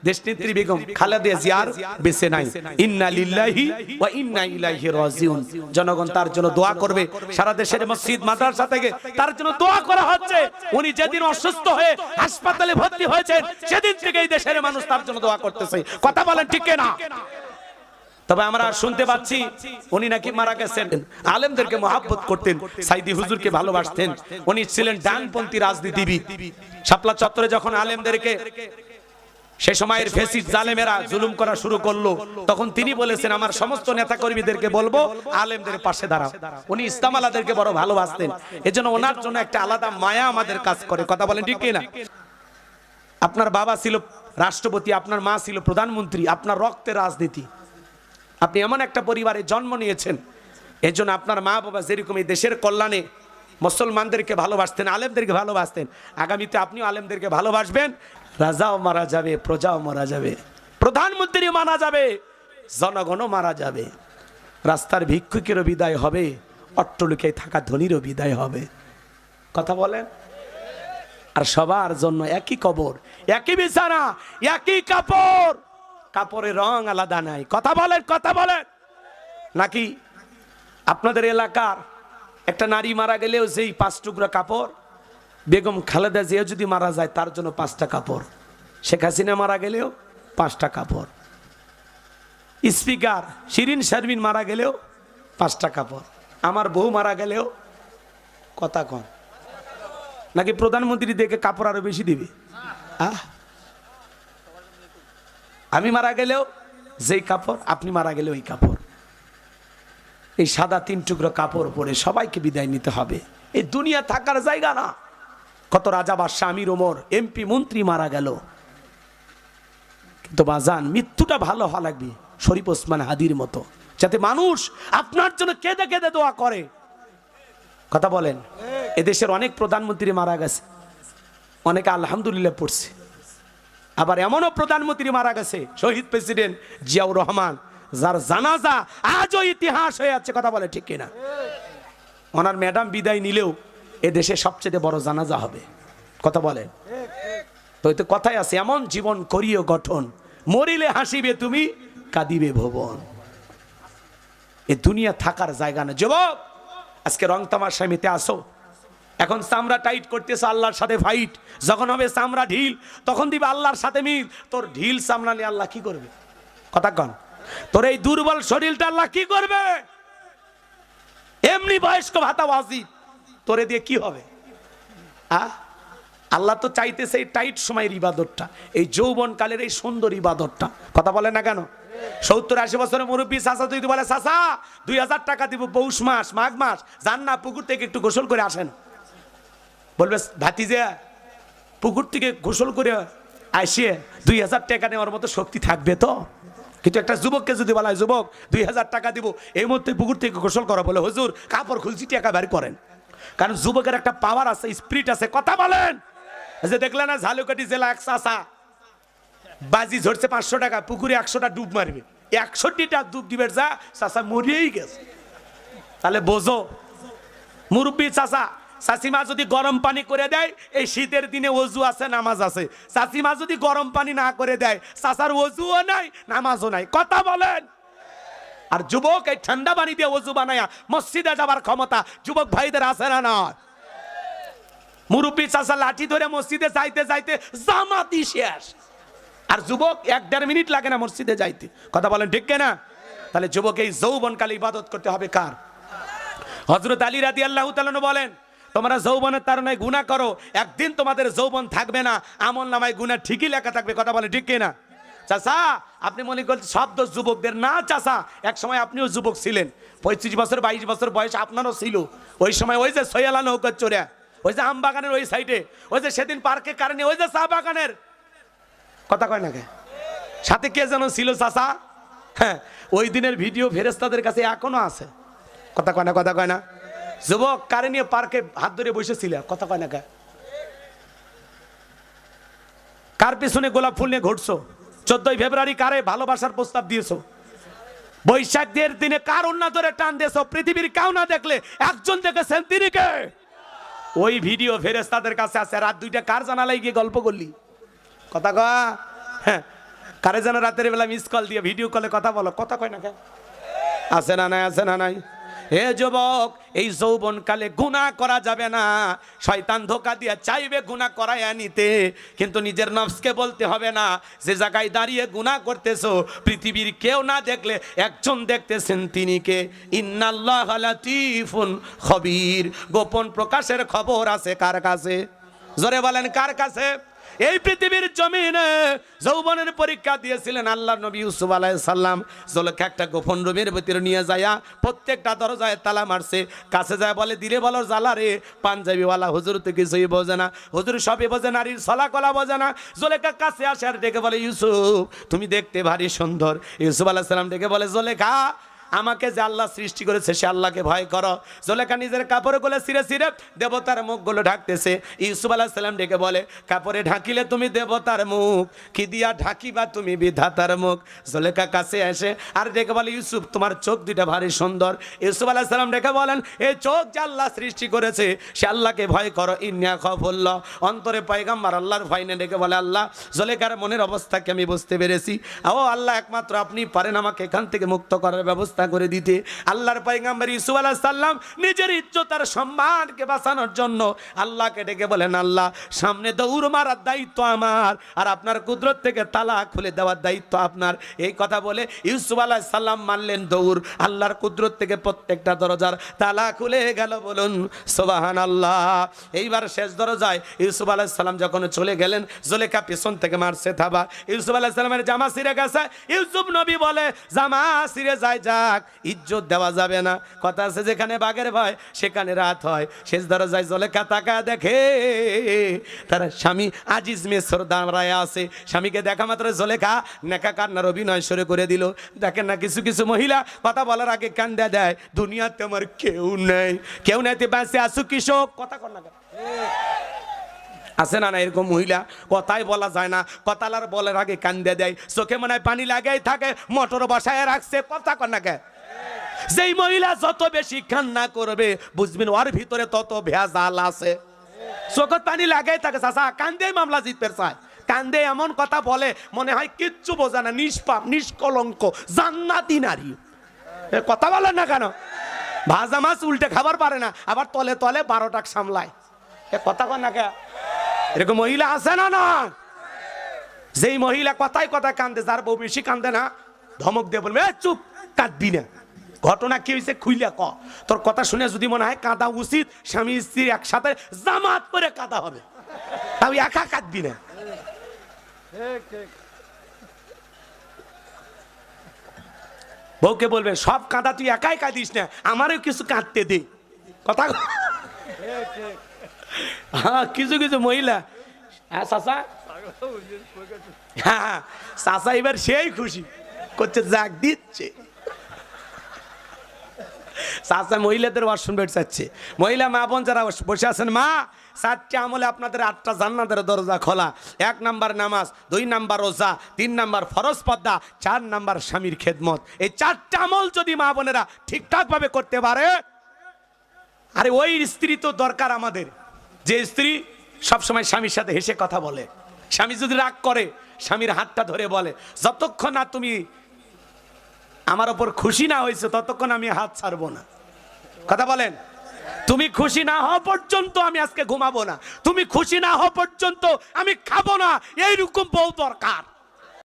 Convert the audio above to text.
দেশনেত্রী বেগম খালেদা জিয়ার বেঁচে নাই। ইন্না লিল্লাহি ওয়া ইন্না ইলাইহি রাজিউন। জনগণ তার জন্য দোয়া করবে। সারা দেশের মসজিদ মাদ্রাসা থেকে তার জন্য দোয়া করা হচ্ছে। উনি যেদিন অসুস্থ হয়ে হাসপাতালে ভর্তি হয়েছেন সেদিন থেকে এই দেশের মানুষ তার জন্য দোয়া করতেছে। কথা বলেন ঠিক না? তবে আমরা শুনতে পাচ্ছি উনি নাকি মারা গেছেন। আলেমদেরকে মহব্বত করতেন, সাইদি হুজুরকে ভালোবাসতেন। উনি ছিলেন ডানপন্থী রাজনীতিবিদ। শাপলা চত্বরে যখন আলেমদেরকে সে সময়ের ফ্যাসিস্ট জালেমেরা জুলুম করা শুরু করলো, তখন তিনি বলেছেন আমার সমস্ত নেতা কর্মীদেরকে বলবো আলেমদের পাশে দাঁড়াও। উনি ইসলাম আলাদেরকে বড় ভালোবাসতেন, এজন্য ওনার জন্য একটা আলাদা মায়া আমাদের কাজ করে। কথা বলেন ঠিক না? আপনার বাবা ছিল রাষ্ট্রপতি, আপনার মা ছিল প্রধানমন্ত্রী, আপনার রক্তের রাজনীতি। আপনি এমন একটা পরিবারে জন্ম নিয়েছেন, এজন্য আপনার মা বাবা যেরকম এই দেশের কল্যাণে মুসলমানদেরকে ভালোবাসতেন, আলেমদেরকে ভালোবাসতেন, আগামীতে আপনিও আলেমদেরকে ভালোবাসবেন। রাজাও মারা যাবে, প্রজাও মারা যাবে, প্রধানমন্ত্রীও মারা যাবে, জনগণও মারা যাবে, রাস্তার ভিক্ষুকেরও বিদায় হবে, অট্টলিকায় থাকা ধনীরও বিদায় হবে। কথা বলেন? আর সবার জন্য একই কবর, একই বিছানা, একই কাপড়, কাপড়ের রং আলাদা নাই। কথা বলেন? কথা বলেন নাকি আপনাদের এলাকার একটা নারী মারা গেলেও যেই 5 টুকরা কাপড়, বেগম খালেদা জিয়া যদি মারা যায় তার জন্য 5টা কাপড়, শেখ হাসিনা মারা গেলেও 5টা কাপড়, স্পিকার শিরিন শারমিন মারা গেলেও 5টা কাপড়, আমার বউ মারা গেলেও কথা কম নাকি প্রধানমন্ত্রী দেখে কাপড় আরো বেশি দিবে? আমি মারা গেলেও যেই কাপড়, আপনি মারা গেলেও ওই কাপড়। এই সাদা 3 টুকরো কাপড় পরে সবাইকে বিদায় নিতে হবে। এই দুনিয়া থাকার জায়গা না। কত রাজা বাদশাহ, আমির, ওমর, এমপি, মন্ত্রী মারা গেল, কিন্তু বাজান মৃত্যুটা ভালো হওয়া লাগবে শরীফ ওসমান হাদির মতো, যাতে মানুষ আপনার জন্য কেঁদে কেঁদে দোয়া করে। কথা বলেন? এদেশের অনেক প্রধানমন্ত্রী মারা গেছে, অনেকে আলহামদুলিল্লাহ পড়ছে। আবার এমনও প্রধানমন্ত্রী মারা গেছে, শহীদ প্রেসিডেন্ট জিয়াউর রহমান, যার জানাজা আজও ইতিহাস হয়ে আছে। কথা বলে ঠিক কিনা? ওনার ম্যাডাম বিদায় নিলেও এ দেশে সবচেয়ে বড় জানাজা হবে। কথা বলে? তো এতে কথাই আছে, এমন জীবন করিও গঠন, মরিলে হাসিবে তুমি, কাঁদিবে ভুবন। এ দুনিয়া থাকার জায়গা না। যুবক, আজকে রং তামাশায় মেতে আসো। এখন চামড়া টাইট করতেছে, আল্লাহর সাথে ফাইট। যখন হবে চামড়া ঢিল, তখন দিবে আল্লাহর সাথে মিল। তোর ঢিল চামড়া নিয়ে আল্লাহ কি করবে? কথা কন? তোর এই দুর্বল শরীরটা আল্লাহ কি করবে? এমনি বয়স্ক ভাতা ওয়াজিব, তোরে দিয়ে কি হবে? আল্লাহ তো চাইতেছে এই টাইট সময়ের ইবাদতটা, এই যৌবন কালের এই সুন্দর ইবাদতটা। কথা বলে না কেন? 70-80 বছরের মুরব্বী চাচা যদি বলে চাচা 2000 টাকা দিব পৌষ মাস মাঘ মাস, যান না পুকুর থেকে একটু গোসল করে আসেন, বলবে ভাতিজা পুকুর থেকে গোসল করে আসিয়ে 2000 টাকা নেওয়ার মতো শক্তি থাকবে তো? কিন্তু একটা যুবককে যদি বলা হয় যুবক 2000 টাকা দিব, এই মুহূর্তে পুকুর থেকে গোসল করা, বলে হুজুর কাপড় খুলছি টাকা বের করেন। কারণ যুবকের একটা পাওয়ার আছে, স্পিরিট আছে। কথা বলেন? যে দেখলে না ঝালুকাঠি জেলা এক চাচা বাজি ঝরছে 500 টাকা, পুকুরে 100টা ডুব মারবে, 61টা ডুব দিবে, যা চাচা মরিয়েই গেছে। তাহলে বোঝো মুরব্বী চাচা, চাচিমা যদি গরম পানি করে দেয়, এই শীতের দিনে ওযু আছে, নামাজ আছে। চাচিমা যদি গরম পানি না করে দেয়, চাচার ওযুও নাই, নামাজও নাই। কথা বলেন? আর যুবক এই ঠান্ডা পানি দিয়ে ওযু বানায়া মসজিদে যাবার ক্ষমতা যুবক ভাইদের আছে না? না। মুরব্বী চাচা লাঠি ধরে মসজিদে যাইতে যাইতে জামাতি শেষ, আর যুবক 1-1.5 মিনিট লাগে না মসজিদে যাইতে। কথা বলেন ঠিক না? তাহলে যুবক এই যৌবনকালে ইবাদত করতে হবে কার? হযরত আলী রাদিয়াল্লাহু তাআলা বলেন, তোমরা যৌবনের তাড়নায় গুনাহ করো, একদিন তোমাদের যৌবন থাকবে না, আমলনামায় গুনাহ ঠিকই লেখা থাকবে। কথা বলে ঠিক কিনা? চাচা আপনি মনে করছেন সব দোষ যুবকদের? না চাচা, এক সময় আপনিও যুবক ছিলেন, 25 বছর 22 বছর বয়স আপনারও ছিল। ওই সময় ওই যে সৈয়ালা নৌকা চড়ে, ওই যে আম বাগানের ওই সাইডে, ওই যে সেদিন পার্কে কারণে, ওই যে চা বাগানের, কথা কয় না কে? সাথে কে যেন ছিল চাচা? হ্যাঁ, ওই দিনের ভিডিও ফেরেশতাদের কাছে এখনো আছে। কথা কয় না? কথা কয় না? যুবক কারে নিয়ে পার্কে হাত ধরে বসেছিল, কথা কয় না কে? কার পিছনে গোলাপ ফুল নিয়ে ঘুরছো? 14ই ফেব্রুয়ারি কারে ভালোবাসার প্রস্তাব দিয়েছো? বৈশাখের দিনে কার ওন্না ধরে টান দিয়েছো? পৃথিবীর কেউ না দেখলে একজন দেখেছেন, তিনি কে? ওই ভিডিও ফেরেশতাদের কাছে আছে। রাত 2টা কার জানালায় গিয়ে গল্প করলি? কথা কয়? হ্যাঁ, কারে যেন রাতের বেলা মিস কল দিয়ে ভিডিও কলে কথা বলো, কথা কয় না কেন? আছে না নাই, আছে না নাই? হে যুবক, এই যৌবনকালে গুনাহ করা যাবে না। শয়তান ধোঁকা দিয়ে চাইবে গুনাহ করায় নিতে, কিন্তু নিজের নফসকে বলতে হবে না যে জায়গায় দাঁড়িয়ে গুনাহ করতেছো পৃথিবীর কেউ না দেখলে একজন দেখতেছেন, তিনি কে? ইন্নাল্লাহা লাতীফুন খবীর। গোপন প্রকাশের খবর আছে কার কাছে? জোরে বলেন, কার কাছে? এই পৃথিবীর জমিনে যৌবনের পরীক্ষা দিয়েছিলেন আল্লাহর নবী ইউসুফ আলাইহিস সালাম। জুলেখা একটা গোপন রুমের ভিতরে নিয়ে যায়া প্রত্যেকটা দরজায় তালা মারছে। কাছে যায় বলে, দিলে বলো জ্বালা রে। পাঞ্জাবিওয়ালা হুজুর তো কিছুই বোঝে না, হুজুর সবই বোঝে, নারীর ছলা কলা বোঝে না। জুলেখা কাছে আসে আর ডেকে বলে, ইউসুফ তুমি দেখতে ভারী সুন্দর। ইউসুফ আলাইহিস সালাম ডেকে বলে, জুলেখা আমাকে যে আল্লাহ সৃষ্টি করেছে সে আল্লাহকে ভয় করো। জুলেখা নিজের কাপড়গুলো ছিঁড়ে ছিঁড়ে দেবতার মুখগুলো ঢাকতেছে। ইউসুফ আলাইহিস সালাম ডেকে বলে, কাপড়ে ঢাকিলে তুমি দেবতার মুখ, কি দিয়া ঢাকিবা তুমি বিধাতার মুখ? জুলেখা কাছে আসে আর ডেকে বলে, ইউসুফ তোমার চোখ দুইটা ভারী সুন্দর। ইউসুফ আলাইহিস সালাম ডেকে বলেন, এই চোখ যে আল্লাহ সৃষ্টি করেছে সে আল্লাহকে ভয় করো। ইন্না খাফুল্লাহ, অন্তরে পয়গম্বর আল্লাহর ভয় নিয়ে ডেকে বলে, আল্লাহ জুলেখার মনের অবস্থাকে আমি বুঝতে পেরেছি। ও আল্লাহ, একমাত্র আপনি পারেন আমাকে এখান থেকে মুক্ত করার ব্যবস্থা করে দিতে। আল্লাহর পয়গম্বর ইউসুফ আলাইহিস সালাম নিজের ইজ্জত আর সম্মানকে বাঁচানোর জন্য আল্লাহকে ডেকে বলেন, আল্লাহ সামনে দৌড় মারার দায়িত্ব আমার, আর আপনার কুদরত থেকে তালা খুলে দেওয়ার দায়িত্ব আপনার। এই কথা বলে ইউসুফ আলাইহিস সালাম মারলেন দৌড়। আল্লাহর কুদরত থেকে প্রত্যেকটা দরজার তালা খুলে গেল, বলুন সুবহানাল্লাহ। এইবার শেষ দরজায় ইউসুফ আলাইহিস সালাম যখন চলে গেলেন, জুলেখা পেছন থেকে মারছে থাবা। ইউসুফ আলাইহিস সালামের জামা ছিঁড়ে গেছে। ইউসুফ নবী বলে, জামা ছিঁড়ে যায় যাক, ইজ্জত দেওয়া যাবে না। কথা আছে, যেখানে বাঘের ভয় সেখানে রাত হয়। শেষ দরজায় জুলেখা তাকায় দেখে তার স্বামী আজিজ মিসর দাঁড়ায় আছে। স্বামীকে দেখা মাত্র জুলেখা নেকা কান্নার অভিনয় শুরু করে দিল। দেখেন না, কিছু কিছু মহিলা কথা বলার আগে কান্দা দেয়, দুনিয়াতে আমার কেউ নেই, কেউ নেই, বাঁচে আসু কৃষক। কথা কর না, আছে না না এরকম মহিলা? কথাই বলা যায় না, কথালার বলার আগে কান্দে দেয়, চোখে মনে হয় পানি লাগাই থাকে, মোটর বসায় রাখছে। কথা কর না কে? যেই মহিলা যত বেশি কান্না করবে বুঝবেন ওর ভিতরে তত ভেজাল আছে। চোখত পানি লাগাই থাকে, চাচা কান্দে মামলা জিততে চায়, কান্দে এমন কথা বলে মনে হয় কিচ্ছু বোঝে না, নিষ্পাপ নিষ্কলঙ্ক জান্নাতি নারী। কথা বলেন না কেন? ভাজা মাছ উল্টে খাবার পারে না, আবার তলে তলে 12 টাকা সামলায়। কথা কর না কে? এরকম মহিলা আছে না? না, যেই মহিলা কথায় কথায় কান্দে, যার বউ বেশি কান্দে না, ধমক দিয়ে বলবে, চুপ, কাঁদবি না। ঘটনা কি হয়েছে খুইলা ক। তোর কথা শুনে যদি মনে হয় কাঁদা উচিত, স্বামী স্ত্রী একসাথে জামাত করে কাঁদা হবে, তাও একা কাঁদবি না। বউকে বলবে, সব কাঁদা তুই একাই কাঁদিস না, আমারও কিছু কাঁদতে দে। কথা হ্যাঁ, কিছু কিছু মহিলা, হ্যাঁ চাচা, হ্যাঁ চাচা এবার সেই খুশি করছে, জাগ দিচ্ছে। চাচা মহিলাদের ওয়াশরুম বেড চাচ্ছে। মহিলা মা বোন যারা বসে আছেন, মা 4টে আমলে আপনাদের 8টা জান্নাতের দরজা খোলা। 1 নাম্বার নামাজ, 2 নাম্বার রোজা, 3 নাম্বার ফরজ পর্দা, 4 নাম্বার স্বামীর খেদমত। এই 4টা আমল যদি মা বোনেরা ঠিকঠাক ভাবে করতে পারে, আরে ওই স্ত্রী তো দরকার আমাদের, যে স্ত্রী সবসময় স্বামীর সাথে হেসে কথা বলে। স্বামী যদি রাগ করে স্বামীর হাতটা ধরে বলে, যতক্ষণ না তুমি আমার ওপর খুশি না হয়েছে ততক্ষণ আমি হাত ছাড়বো না। কথা বলেন, তুমি খুশি না হওয়া পর্যন্ত আমি আজকে ঘুমাবো না, তুমি খুশি না হওয়া পর্যন্ত আমি খাবো না। এইরকম বউ দরকার।